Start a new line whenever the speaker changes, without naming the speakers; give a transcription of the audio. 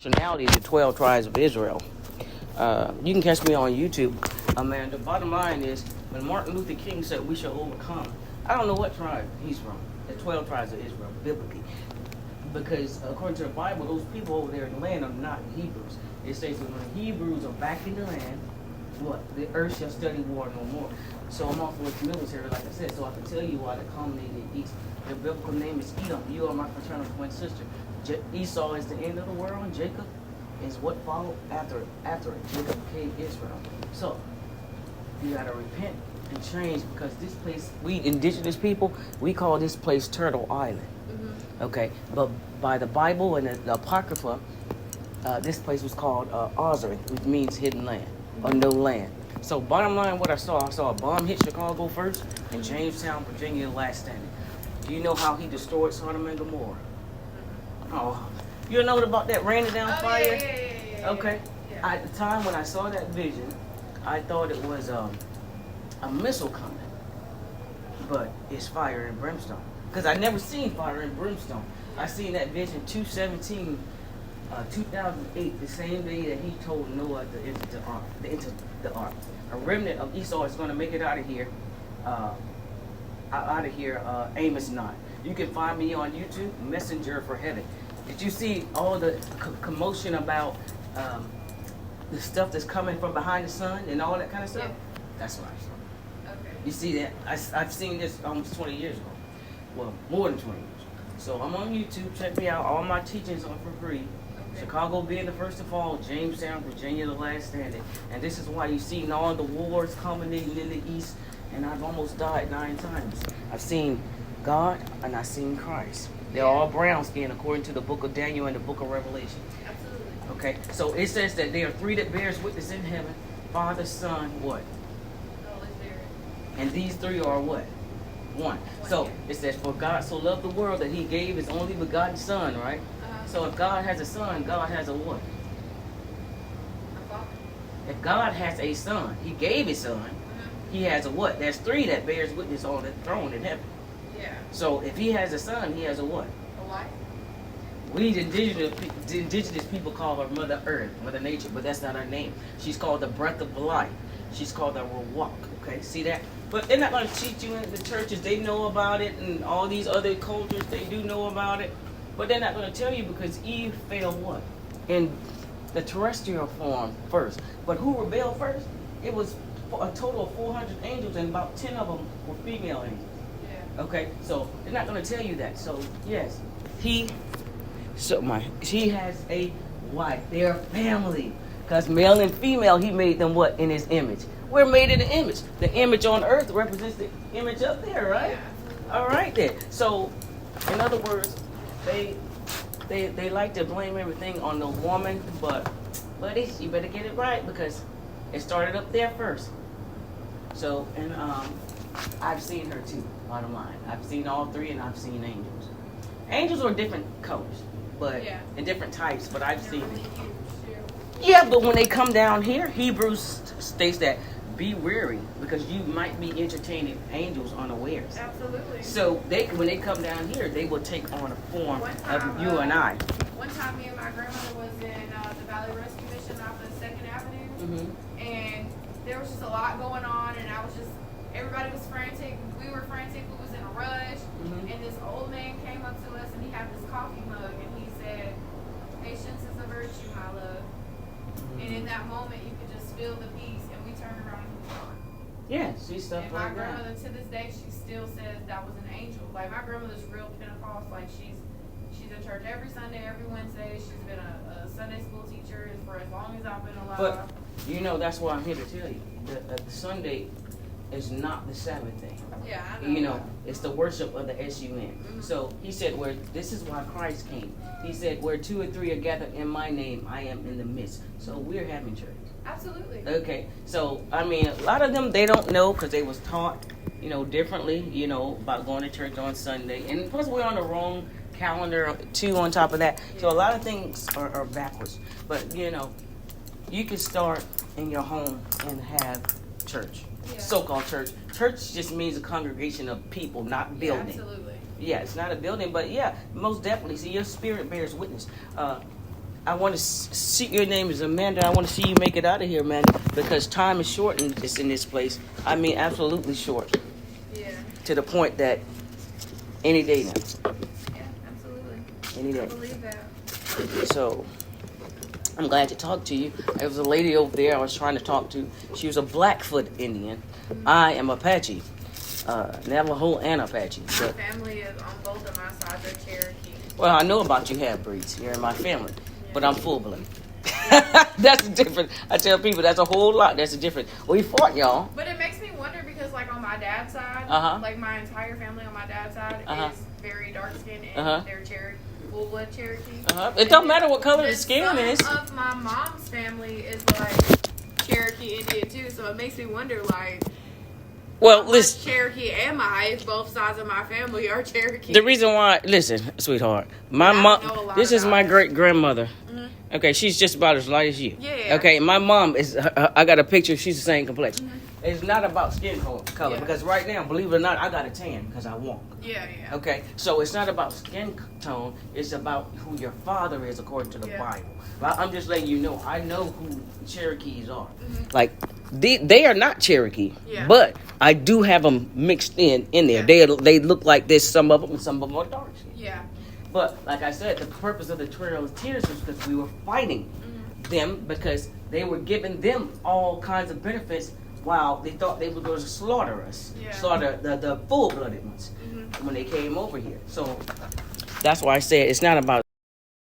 Nationality is the 12 tribes of Israel. You can catch me on YouTube. Man, the bottom line is, when Martin Luther King said we shall overcome, I don't know what tribe he's from, the 12 tribes of Israel, biblically. Because according to the Bible, those people over there in the land are not Hebrews. It says that when the Hebrews are back in the land, what? The earth shall study war no more. So I'm also with the military, like I said, so I can tell you why the culminated east. The biblical name is Edom. You are my fraternal twin sister. Esau is the end of the world, and Jacob is what followed after it. Jacob became Israel. So you gotta repent and change, because this place, we indigenous people, we call this place Turtle Island. Mm-hmm. Okay, but by the Bible and the Apocrypha, this place was called Ozark, which means hidden land or no land. So bottom line, what I saw a bomb hit Chicago first, and Jamestown, Virginia, the last standing. Do you know how he destroyed Sodom and Gomorrah? Oh, you know about that raining down fire?
Yeah.
Okay.
Yeah.
At the time when I saw that vision, I thought it was a missile coming, but it's fire and brimstone. Because I never seen fire and brimstone. I seen that vision 2008, the same day that he told Noah to enter the ark. A remnant of Esau is going to make it out of here. Amos 9. You can find me on YouTube, Messenger for Heaven. Did you see all the commotion about the stuff that's coming from behind the sun and all that kind of stuff?
Yeah.
That's what I saw.
Okay.
You see that? I've seen this almost 20 years ago. Well, more than 20 years ago. So I'm on YouTube. Check me out. All my teachings are for free. Okay. Chicago being the first to fall, Jamestown, Virginia, the last standing. And this is why you've seen all the wars culminating in the East. And I've almost died 9 times. I've seen God and I've seen Christ. They're all brown skin according to the book of Daniel and the book of Revelation.
Absolutely.
Okay, so it says that there are 3 that bears witness in heaven: Father, Son, what?
Holy Spirit.
And these 3 are what? One. So it says, for God so loved the world that he gave his only begotten Son, right? So if God has a son, God has a what?
A father.
If God has a son, he gave his son, he has a what? There's 3 that bears witness on the throne in heaven.
Yeah.
So if he has a son, he has a what?
A wife.
We the indigenous people call her Mother Earth, Mother Nature, but that's not her name. She's called the breath of life. She's called the Ruach. Okay, see that? But they're not going to teach you in the churches. They know about it, and all these other cultures, they do know about it. But they're not going to tell you, because Eve fell what? In the terrestrial form first. But who rebelled first? It was a total of 400 angels, and about 10 of them were female angels.
Yeah.
Okay, so they're not going to tell you that. So yes, he has a wife. They're family, because male and female, he made them what? In his image. We're made in the image. The image on earth represents the image up there, right?
Yeah.
All right then. So in other words, they like to blame everything on the woman, but buddy, you better get it right, because it started up there first. So, and I've seen her too, bottom line. I've seen all 3, and I've seen angels. Angels are different colors, but and different types, but I've seen them. Yeah, but when they come down here, Hebrews states that be wary, because you might be entertaining angels unawares.
Absolutely.
So when they come down here, they will take on a form of you and I.
One time, me and my grandmother was in the Valley Rescue Mission off of 2nd Avenue, and there was just a lot going on, and everybody was frantic. We were frantic. We was in a rush, and this old man came up to us, and he had this coffee mug, and he said, "Patience is a virtue, my love." And in that moment, you could just feel the peace, and we turned around and moved on.
Yeah, she's stuff
And
like
my
that.
grandmother, to this day, she still says that was an angel. Like, my grandmother's real Pentecost. Like, she's in church every Sunday, every Wednesday. She's been a Sunday school teacher for as long as I've been alive.
But you know, that's why I'm here to tell you. The Sunday is not the Sabbath day.
Yeah, I know.
You know, it's the worship of the S-U-N. So he said, this is why Christ came. He said, where 2 or 3 are gathered in my name, I am in the midst. So we're having church.
Absolutely.
Okay, so I mean, a lot of them, they don't know, because they was taught, differently, about going to church on Sunday. And plus, we're on the wrong calendar too, on top of that. So a lot of things are backwards. But you can start in your home and have church.
Yeah.
So-called church. Church just means a congregation of people, not building.
Yeah, absolutely.
Yeah, it's not a building, but yeah, most definitely. See, your spirit bears witness. I want to see, your name is Amanda. I want to see you make it out of here, Amanda, because time is short in this place. I mean, absolutely short.
Yeah.
To the point that any day now.
Yeah, absolutely.
Any day.
I believe that.
So, I'm glad to talk to you. There was a lady over there I was trying to talk to. She was a Blackfoot Indian. Mm-hmm. I am Apache. Navajo and Apache.
My family is on both of my sides are Cherokee.
Well, I know about you half-breeds. You're in my family. But I'm full-blood. That's different. I tell people that's a whole lot. That's a difference. We fought, y'all.
But it makes me wonder because, like, on my dad's side, like, my entire family on my dad's side is very dark-skinned and they're Cherokee. Full-blood Cherokee.
It don't matter what color the skin is.
Some of my mom's family is like Cherokee Indian too, so it makes me wonder like.
Well, listen.
Cherokee am I? If both sides of my family are Cherokee.
The reason why, listen, sweetheart, my mom. This is my great grandmother. Mm-hmm. Okay, she's just about as light as you.
Yeah.
Okay, my mom is. I got a picture. She's the same complexion. Mm-hmm. It's not about skin color because right now, believe it or not, I got a tan because I walk.
Yeah.
Okay, so it's not about skin tone. It's about who your father is according to the Bible. I'm just letting you know. I know who Cherokees are. Mm-hmm. Like they are not Cherokee, but I do have them mixed in there. Yeah. They look like this. Some of them, and some of them are dark skin.
Yeah.
But like I said, the purpose of the Trail of Tears was because we were fighting them because they were giving them all kinds of benefits. While they thought they were going to slaughter us, slaughter the full-blooded ones when they came over here. So that's why I said it's not about